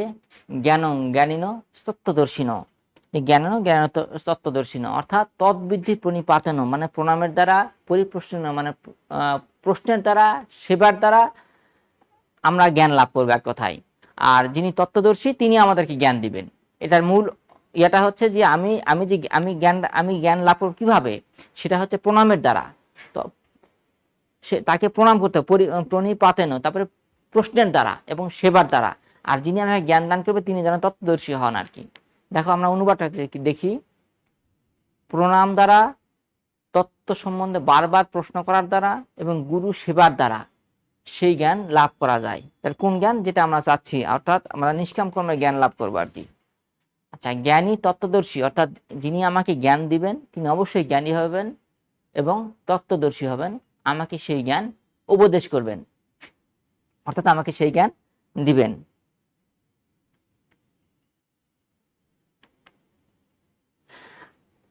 জ্ঞানং জ্ঞানিন তত্ত্বদর্শিন। জ্ঞানন জ্ঞান তত্ত্বদর্শিন, অর্থাৎ তদ্বিদ্ধি প্রণিপাতেন মানে প্রণামের দ্বারা, পরিপ্রশ্ন মানে প্রশ্নের দ্বারা, সেবার দ্বারা আমরা জ্ঞান লাভ করবো এক কথায়। আর যিনি তত্ত্বদর্শী তিনি আমাদেরকে জ্ঞান দিবেন। এটার মূল এটা হচ্ছে যে আমি জ্ঞান লাভ করব কিভাবে, সেটা হচ্ছে প্রণামের দ্বারা। তো সে তাকে প্রণাম করতে প্রণিপাতেন, তারপরে প্রশ্নের দ্বারা এবং সেবার দ্বারা। আর যিনি আমাকে জ্ঞান দান করবে তিনি যেন তত্ত্বদর্শী হন আর কি। দেখো আমরা অনুবাদটা দেখি, প্রণাম দ্বারা, তত্ত্ব সম্বন্ধে বারবার প্রশ্ন করার দ্বারা এবং গুরু সেবার দ্বারা সেই জ্ঞান লাভ করা যায়। তাহলে কোন জ্ঞান? যেটা আমরা চাচ্ছি, অর্থাৎ আমরা নিষ্কাম কর্মের জ্ঞান লাভ করবো আর কি। আচ্ছা, জ্ঞানী তত্ত্বদর্শী, অর্থাৎ যিনি আমাকে জ্ঞান দিবেন তিনি অবশ্যই জ্ঞানী হবেন এবং তত্ত্বদর্শী হবেন, আমাকে সেই জ্ঞান উপদেশ করবেন, অর্থাৎ আমাকে সেই জ্ঞান দিবেন।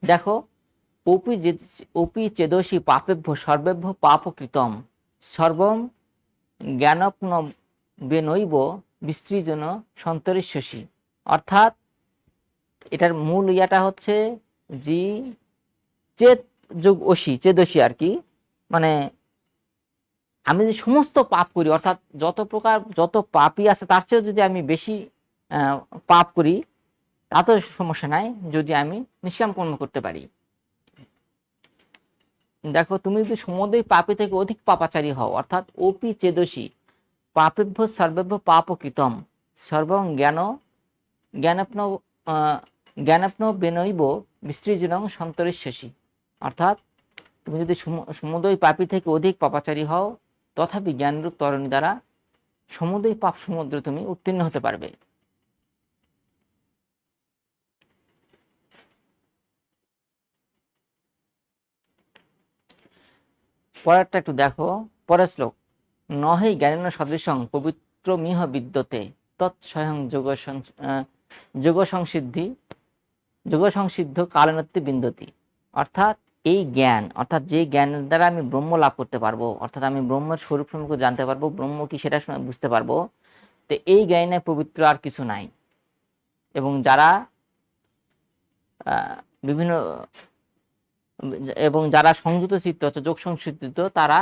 দেখো, ওপি চেদসি পাপেভ্য সর্বেভ্য পাপকৃতম সর্বম জ্ঞানপ্ন বেনৈব বিস্তৃজন সন্তরিষ্যসি। অর্থাৎ এটার মূল ইয়াটা হচ্ছে জি চেত যোগ অসি, চেদসি আর কি, মানে আমি যদি সমস্ত পাপ করি, অর্থাৎ যত পাপই আছে তার চেয়েও যদি আমি বেশি পাপ করি তাতেও সমস্যা নাই, যদি আমি নিষ্কাম কর্ম করতে পারি। দেখো, তুমি যদি সমুদয় পাপী থেকে অধিক পাপাচারী হও, অর্থাৎ ওপি চেদসি পাপেভ্য সর্বেভ্য পাপকৃতম সর্বং জ্ঞানপ্ন জ্ঞানপ্ন বেনৈব বিস্তৃজনং সন্তরিষ্যসি। অর্থাৎ তুমি যদি সমুদয় পাপী থেকে অধিক পাপাচারী হও, তথাপি জ্ঞানরূপ তরণী দ্বারা সমুদয় পাপ সমুদ্র তুমি উত্তীর্ণ হতে পারবে। পরেরটা একটু দেখো, পরের শ্লোক, নহি জ্ঞানেন সদৃশং পবিত্র মিহ বিদ্যতে তৎস্বয়ং যোগ সংসিদ্ধ কালেনত্তি বিন্দতি। অর্থাৎ এই জ্ঞান, অর্থাৎ যে জ্ঞানের দ্বারা আমি ব্রহ্ম লাভ করতে পারবো, অর্থাৎ আমি ব্রহ্মের স্বরূপ সম্পর্কে জানতে পারবো, ব্রহ্ম কি সেটা বুঝতে পারবো, তো এই জ্ঞানে পবিত্র আর কিছু নাই। এবং যারা বিভিন্ন সংযুত চিত্ত, যোগ সংসিদ্ধ, তারা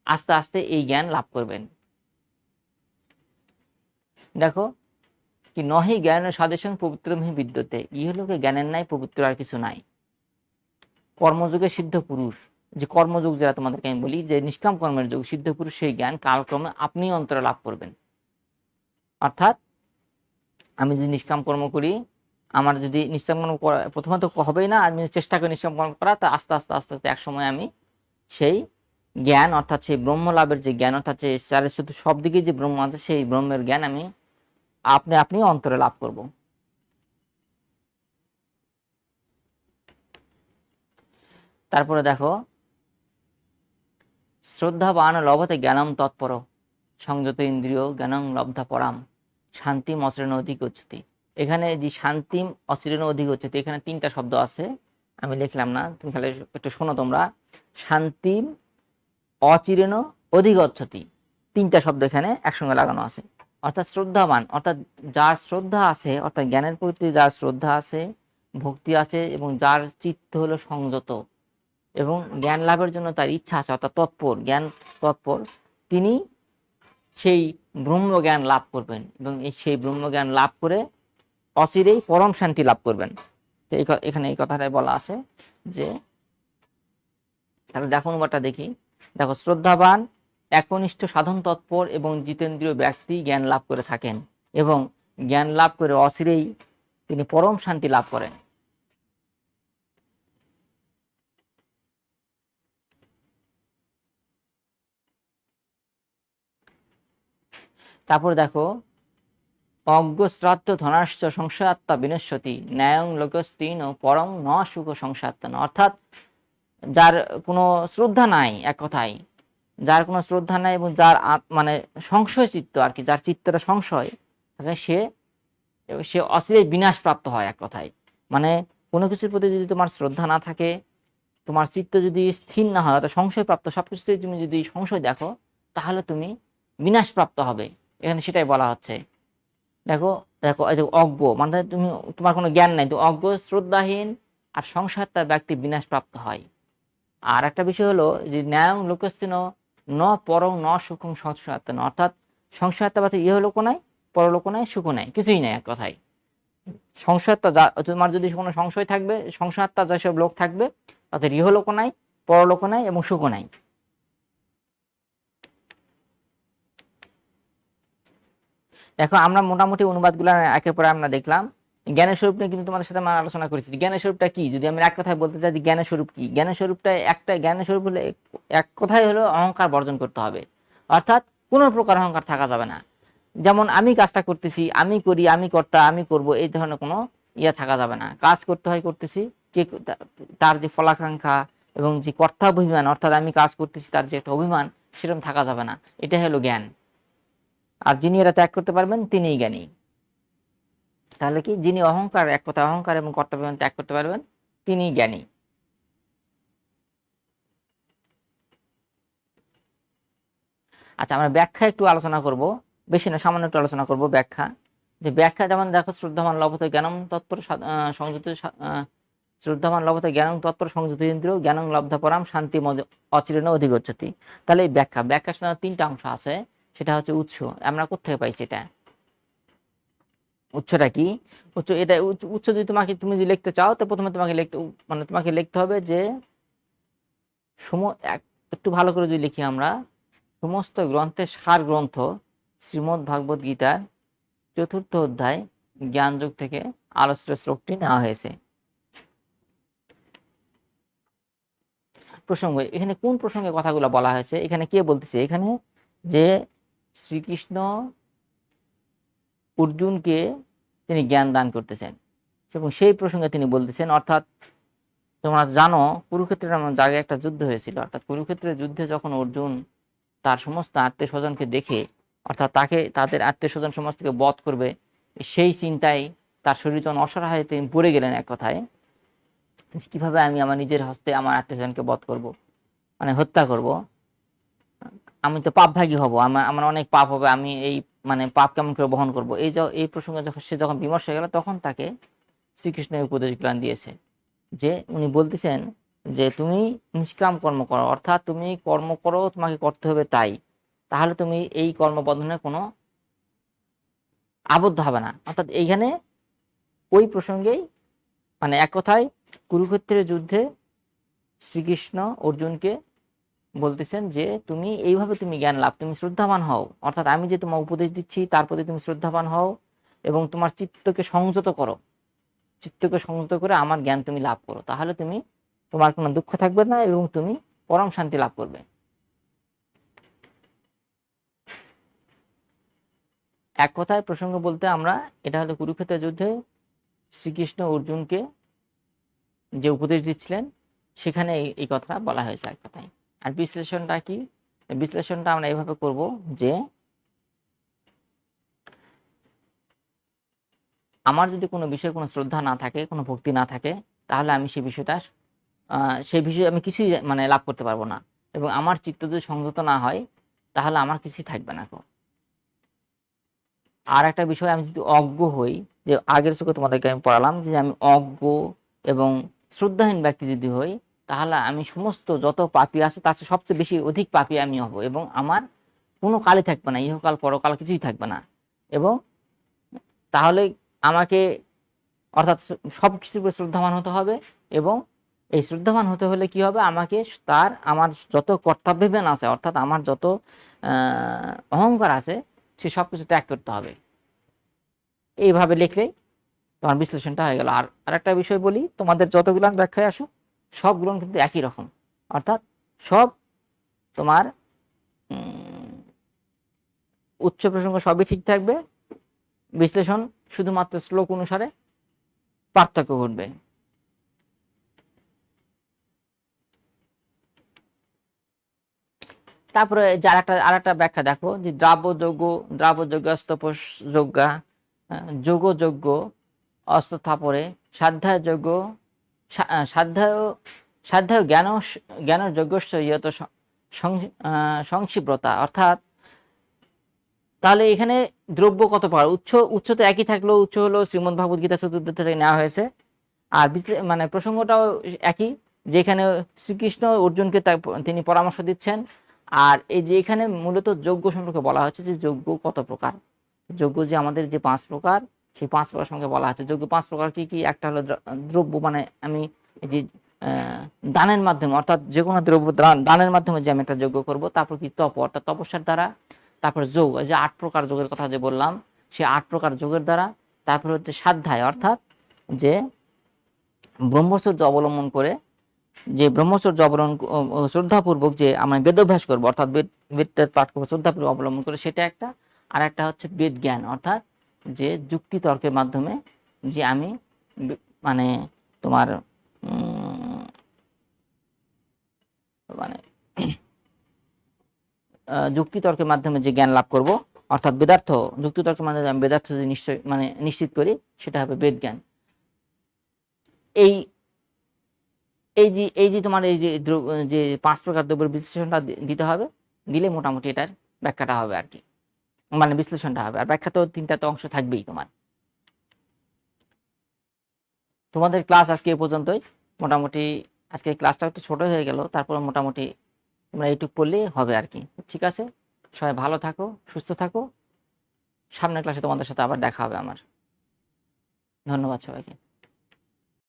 আস্তে আস্তে এই জ্ঞান লাভ করবেন। দেখো কি, নহি জ্ঞানের সাদৃশ্য পবিত্র মিহি বিদ্যতে, ইহলোকে জ্ঞানের নাই পবিত্র আর কিছু নাই। কর্মযোগে সিদ্ধ পুরুষ, যে কর্মযোগ যেটা তোমাদেরকে আমি বলি, যে নিষ্কাম কর্মের যোগ, সিদ্ধ পুরুষ সেই জ্ঞান কালক্রমে আপনি অন্তরে লাভ করবেন। অর্থাৎ আমি যদি নিষ্কাম কর্ম করি, আমার যদি নিষ্কাম কর্ম করা প্রথমত হবেই না, আমি চেষ্টা করি নিষ্কাম কর্ম করা, তা আস্তে আস্তে আস্তে আস্তে এক সময় আমি সেই জ্ঞান, অর্থাৎ সেই ব্রহ্ম লাভের যে জ্ঞান, অর্থাৎ যে চারের শুধু সব দিকে যে ব্রহ্ম আছে, সেই ব্রহ্মের জ্ঞান আমি আপনি অন্তরে লাভ করব। তারপরে দেখো, শ্রদ্ধাবান লভতে জ্ঞানম তৎপর সংযত ইন্দ্রিয় জ্ঞানং লব্ধা পরাম শান্তিম অচিরেণ অধিক উচ্চতি। এখানে যে শান্তিম অচিরেণ অধিক উচ্চতি, এখানে 3টা শব্দ আছে, আমি লিখলাম না, তুমি খালি একটু শোনো তোমরা। শান্তিম অচিরেণ অধিক উচ্চতি, 3টা শব্দ এখানে একসঙ্গে লাগানো আছে। অর্থাৎ শ্রদ্ধাবান, অর্থাৎ যার শ্রদ্ধা আছে, অর্থাৎ জ্ঞানের প্রতি যার শ্রদ্ধা আছে, ভক্তি আছে, এবং যার চিত্ত হলো সংযত এবং জ্ঞান লাভের জন্য তার ইচ্ছা আছে, অর্থাৎ তৎপর, জ্ঞান তৎপর, তিনি সেই ব্রহ্মজ্ঞান লাভ করবেন এবং সেই ব্রহ্মজ্ঞান লাভ করে অচিরেই পরম শান্তি লাভ করবেন। তো এখানে এই কথাটাই বলা আছে যে, তাহলে দেখো অনুবাদটা দেখি। দেখো, শ্রদ্ধাবান একনিষ্ঠ সাধন তৎপর এবং জিতেন্দ্রীয় ব্যক্তি জ্ঞান লাভ করে থাকেন এবং জ্ঞান লাভ করে অচিরেই তিনি পরম শান্তি লাভ করেন। তারপর দেখো, অজ্ঞশ্রাদ্ধ ধনাশ্চ সংশয়াত্মা বিনশ্যতি ন্যায়ং লোকস্তিন ও পরং ন সুখ সংশয়াত্মা। অর্থাৎ যার কোনো শ্রদ্ধা নাই, এক কথায় যার কোনো শ্রদ্ধা নাই এবং যার মানে সংশয় চিত্ত আর কি, যার চিত্তটা সংশয় থাকে, সে অচিরেই বিনাশ প্রাপ্ত হয়। এক কথায় মানে কোনো কিছুর প্রতি যদি তোমার শ্রদ্ধা না থাকে, তোমার চিত্ত যদি স্থির না হয়, অর্থাৎ সংশয় প্রাপ্ত, সবকিছুতেই তুমি যদি সংশয় দেখো, তাহলে তুমি বিনাশ প্রাপ্ত হবে। এখানে সেটাই বলা হচ্ছে। দেখো দেখো অজ্ঞ মানে তুমি, তোমার কোনো জ্ঞান নাই, তো অজ্ঞ, শ্রদ্ধাহীন আর সংশয়াত্মা ব্যক্তি বিনাশ প্রাপ্ত হয়। আর একটা বিষয় হলো যে ন্যায়ং লোকস্তিন ন পরং ন সুখং সংশয়াত্মা, অর্থাৎ সংশয়াত্মা বাতে ইহলোক নাই, পরলোক নাই, সুখ নাই, কিছুই নাই। এক কথায় সংশয়াত্মা, তোমার যদি কোনো সংশয় থাকবে, সংশয়াত্মা যেসব লোক থাকবে তাদের ইহলোক নাই, পরলোক নাই এবং সুখ নাই। দেখো, আমরা মোটামুটি অনুবাদগুলো একের পর আমরা দেখলাম। জ্ঞানের স্বরূপ নিয়ে কিন্তু তোমাদের সাথে আমরা আলোচনা করেছি। জ্ঞানের স্বরূপটা কি, যদি আমি এক কথায় বলতে চাই, জ্ঞানের স্বরূপ কি? জ্ঞানের স্বরূপ হলে এক কথাই হলো অহংকার বর্জন করতে হবে। অর্থাৎ কোনো প্রকার অহংকার থাকা যাবে না। যেমন আমি কাজটা করতেছি, আমি করি, আমি কর্তা, আমি করব, এই ধরনের কোনো থাকা যাবে না। কাজ করতে হয়, করতেছি, কে তার যে ফলাকাঙ্ক্ষা এবং যে কর্তাভিমান, অর্থাৎ আমি কাজ করতেছি তার যে একটা অভিমান, সেরকম থাকা যাবে না। এটা হলো জ্ঞান। আর যিনি এরা ত্যাগ করতে পারবেন তিনিই জ্ঞানী। তাহলে কি, যিনি অহংকার, এক কথা অহংকার এবং কর্তাভিমান ত্যাগ করতে পারবেন তিনিই জ্ঞানী। আচ্ছা, আমরা ব্যাখ্যা একটু আলোচনা করব, বেশি না, সামান্য একটু আলোচনা করব ব্যাখ্যা। যে ব্যাখ্যা যেমন দেখো, শ্রদ্ধামান লভতে জ্ঞানং তৎপর সংযুত, শ্রদ্ধামান লভতে জ্ঞানং তৎপর সংযুত ইন্দ্রিয় জ্ঞানং লব্ধ পরাম শান্তি অচিরেণ অধিগচ্ছতি। তাহলে এই ব্যাখ্যার সাথে তিনটা অংশ আছে। সেটা হচ্ছে উৎস। আমরা কোথেকে পাইছি এটা? উৎসটা কি? এটা উৎস যদি তুমি যদি লিখতে চাও, তো প্রথমে তোমাকে লিখতে হবে যে একটু ভালো করে যদি লিখি আমরা, সমস্ত গ্রন্থের সার গ্রন্থ শ্রীমদ্ ভাগবত গীতার 4th অধ্যায় জ্ঞানযোগ থেকে আলোচিত শ্লোকটি নেওয়া হয়েছে। প্রসঙ্গ, এখানে কোন প্রসঙ্গে কথাগুলো বলা হয়েছে, এখানে কে বলতেছে? এখানে যে শ্রীকৃষ্ণ অর্জুনকে তিনি জ্ঞান দান করতেছেন এবং সেই প্রসঙ্গে তিনি বলতেছেন। অর্থাৎ তোমরা জানো, কুরুক্ষেত্রের জায়গায় একটা যুদ্ধ হয়েছিল। অর্থাৎ কুরুক্ষেত্রের যুদ্ধে যখন অর্জুন তার সমস্ত আত্মীয় স্বজনকে দেখে, অর্থাৎ তাদের আত্মীয় স্বজন সমস্তকে বধ করবে, সেই চিন্তায় তার শরীর যখন অসহায়, তিনি পড়ে গেলেন এক কথায়, কিভাবে আমি আমার নিজের হস্তে আমার আত্মীয় স্বজনকে বধ করব, মানে হত্যা করব, আমি তো পাপভাগী হব, আমার অনেক পাপ হবে, আমি এই পাপ কেমন করে বহন করব, এই প্রসঙ্গে সে যখন বিমর্ষ হয়ে গেল, তখন তাকে শ্রীকৃষ্ণ উপদেশ জ্ঞান দিয়েছে। যে উনি বলতেছেন যে তুমি নিষ্কাম কর্ম করো, অর্থাৎ তুমি কর্ম করো, তোমাকে করতে হবে তাই, তাহলে তুমি এই কর্মবন্ধনে কোনো আবদ্ধ হবে না। অর্থাৎ এইখানে ওই প্রসঙ্গেই, এক কথায় কুরুক্ষেত্রের যুদ্ধে শ্রীকৃষ্ণ অর্জুনকে বলতেছেন যে তুমি এইভাবে তুমি জ্ঞান লাভ, তুমি শ্রদ্ধাবান হও, অর্থাৎ আমি যে তোমার উপদেশ দিচ্ছি তার প্রতি তুমি শ্রদ্ধাবান হও এবং তোমার চিত্তকে সংযত করো, চিত্তকে সংযত করে আমার জ্ঞান তুমি লাভ করো, তাহলে তোমার কোনো দুঃখ থাকবে না এবং তুমি পরম শান্তি লাভ করবে। এক কথায় প্রসঙ্গ বলতে আমরা, এটা হলো কুরুক্ষেত্রের যুদ্ধে শ্রীকৃষ্ণ অর্জুনকে যে উপদেশ দিচ্ছিলেন, সেখানে এই কথাটা বলা হয়েছে এক কথায়। আর বিশ্লেষণটা কি? বিশ্লেষণটা আমরা এইভাবে করব যে আমার যদি কোনো বিষয়ে কোনো শ্রদ্ধা না থাকে, কোনো ভক্তি না থাকে, তাহলে আমি সেই বিষয়ে আমি কিছুই লাভ করতে পারবো না। এবং আমার চিত্ত যদি সংযত না হয়, তাহলে আমার কিছুই থাকবে না। আর একটা বিষয়, আমি যদি অজ্ঞ হই, যে আগের চোখে তোমাদেরকে আমি পড়ালাম যে আমি অজ্ঞ এবং শ্রদ্ধাহীন ব্যক্তি যদি হই, তাহলে আমি সমস্ত যত পাপী আছে তার চেয়ে সবচেয়ে বেশি অধিক পাপী আমি হব এবং আমার কোনো কালই থাকবে না, ইহকাল পরকাল কিছুই থাকবে না। এবং তাহলে আমাকে, অর্থাৎ সব কিছুর উপরে শ্রদ্ধাবান হতে হবে। এবং এই শ্রদ্ধাবান হতে হলে কি হবে, আমাকে আমার যত কর্তব্যজ্ঞান আছে, অর্থাৎ আমার যত অহংকার আছে, সে সব কিছু ত্যাগ করতে হবে। এইভাবে লিখলেই তোমার বিশ্লেষণটা হয়ে গেল। আর একটা বিষয় বলি, তোমাদের যতগুলো ব্যাখ্যায় আসুক, সবগুলো কিন্তু একই রকম, অর্থাৎ সব তোমার উচ্চ প্রসঙ্গ সবই ঠিক থাকবে, বিশ্লেষণ শুধুমাত্র শ্লোক অনুসারে পার্থক্য ঘটবে। তারপরে যে আরেকটা ব্যাখ্যা দেখো, যে দ্রাব্যযোগ্য স্তপযোগ্যা যোগযোগ্য অস্তথাপরে সাধ্যাযোগ্য সাধ্যায় জ্ঞান যোগ্যস্য ইয়ত সংক্ষিপ্রতা। অর্থাৎ তাহলে এখানে দ্রব্য কত প্রকার, উৎস তো একই থাকলেও, উৎস হলো শ্রীমদ্ ভাগবত গীতা 4th অধ্যায় থেকে নেওয়া হয়েছে। আর প্রসঙ্গটাও একই, যেখানে শ্রীকৃষ্ণ অর্জুনকে তিনি পরামর্শ দিচ্ছেন। আর এই যে এখানে মূলত যজ্ঞ সম্পর্কে বলা হচ্ছে, যে যজ্ঞ কত প্রকার, যজ্ঞ যে আমাদের যে 5 প্রকার, সেই 5 প্রকার সঙ্গে বলা হচ্ছে। যজ্ঞ 5 প্রকার কি কি? একটা হলো দ্রব্য, আমি যে দানের মাধ্যমে, অর্থাৎ যে কোনো দ্রব্য দানের মাধ্যমে যে আমি একটা যজ্ঞ করব। তারপর কি তপ, অর্থাৎ তপস্যার দ্বারা। তারপর যোগ, যে 8 প্রকার যোগের কথা যে বললাম, সেই 8 প্রকার যোগের দ্বারা। তারপর হচ্ছে সাধ্যায়, অর্থাৎ যে ব্রহ্মচর্য অবলম্বন করে যে ব্রহ্মচর্য অবলম্বন শ্রদ্ধাপূর্বক যে আমরা বেদাভ্যাস করবো, অর্থাৎ বেদটা পাঠ করবো শ্রদ্ধাপূর্বক অবলম্বন করে, সেটা একটা। আর একটা হচ্ছে বেদ জ্ঞান, অর্থাৎ যে যুক্তি তর্কের মাধ্যমে যে আমি মানে তোমার মানে যুক্তিতর্কের মাধ্যমে যে জ্ঞান লাভ করব, অর্থাৎ বেদার্থ, যুক্তিতর্কের মাধ্যমে আমি বেদার্থ যদি নিশ্চয় নিশ্চিত করি, সেটা হবে বেদ জ্ঞান। এই এই যে তোমার এই যে 5 প্রকার দ্রব্যের বিশ্লেষণটা দিতে হবে, দিলে মোটামুটি এটার ব্যাখ্যাটা হবে আর কি, মানে বিশ্লেষণটা হবে। আর ব্যাখ্যা তো 3টা তো অংশ থাকবেই তোমাদের ক্লাস আজকে এই পর্যন্তই। মোটামুটি আজকে ক্লাসটা একটু ছোট হয়ে গেল, তারপর মোটামুটি তোমরা এইটুক পড়লেই হবে আর কি। ঠিক আছে, সবাই ভালো থাকো, সুস্থ থাকো। সামনের ক্লাসে তোমাদের সাথে আবার দেখা হবে আমার। ধন্যবাদ সবাইকে।